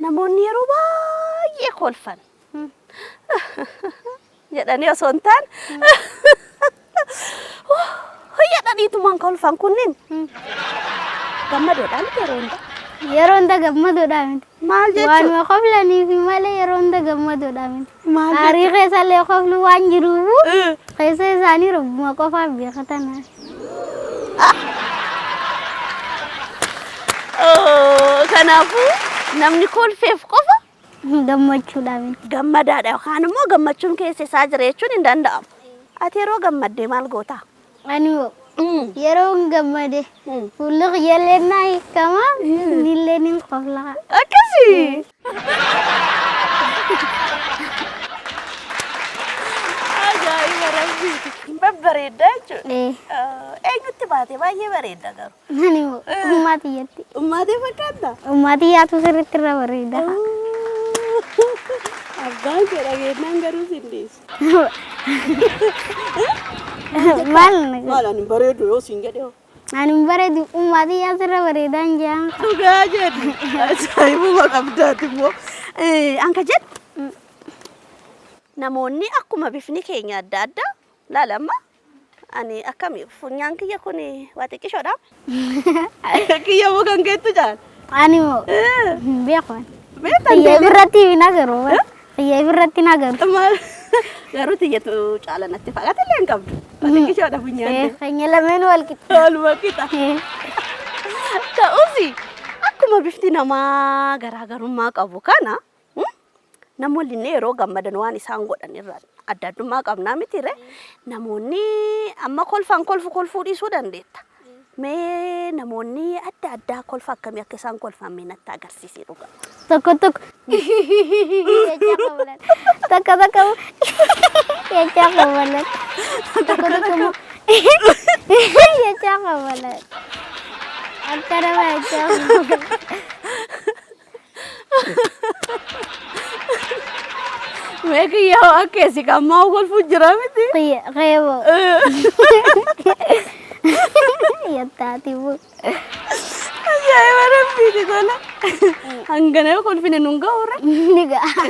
namoonni yeroo baay'ee kolfan jedhanii osoo hin taane jedhaniitumaan kolfan kunniin gammadoodhaan yeroo hunda gammadoodhaan maal jechuudha waanuma qoflaniif malee yeroo hunda gammadoodhaan aarii keessallee qoflu waan jiruuf keessa isaanii robbuma qofaaf beekatan kanaafuu namni kolfeef qofa gammachuudhaan gammadaadha yookaan immoo gammachuun keessa isaa jira jechuun hin danda'amu. Ati yeroo gammaddee maal goota? ani yeroo gammade fuulli xiyyaalleen naa hiikama nillee nin qofla akkasii ajaa'iba rabbiiti babbareedda jechuudha. Eenyutti baate baay'ee bareedda garuu. ani ummaatiyyatti Ummaatii fakkaata? ummaatiyyaatu sirriitti irra bareeda Abbaan kee dhageenyaan garuu sindeessu. maal Maal ani bareedu yoo siin jedhe hoo? ani bareedu ummaatiyyaa sirra bareedaan jaan Dhugaa jedhu. Ajaa'ibuma qabdaati immoo. Anka jedhu namoonni akkuma bifni keenya adda addaa laalamma. Ani akkami funyaan kiyya kun waa xiqqishoodha. Kiyya moo kan keettu jaal? ani beekan Beektan xiyya birratti nagaru xiyya birratti nagaru maal garuu tiyyatu caala natti fakkaata illee hin qabdu. Waa xiqqishoodha funyaan. keenya lameen wal qixa Walumaa qixa. Ta'uufi akkuma bifti namaa garaagarummaa qabu kana namoonni yeroo gammadan waan isaan godhan irraa adda addummaa qabnaa mitiire namoonni amma kolfuu dhiisuu dandeetta. Mee namoonni adda addaa kolfa akkamii akka isaan kolfan mee natti agarsiisii dhugaa. tokko tokko jechaa qabalan tokko tokko jechaa qabalan tokko tokko jechaa qabalan akka nama jechaa qabalan Mee kiyya akkeessi kammaa kolfuu jira miti. qeebo yattaati bu Ajaa'iba rabbiiti tola. Hangana kolfine nun ga'uura. ni ga'a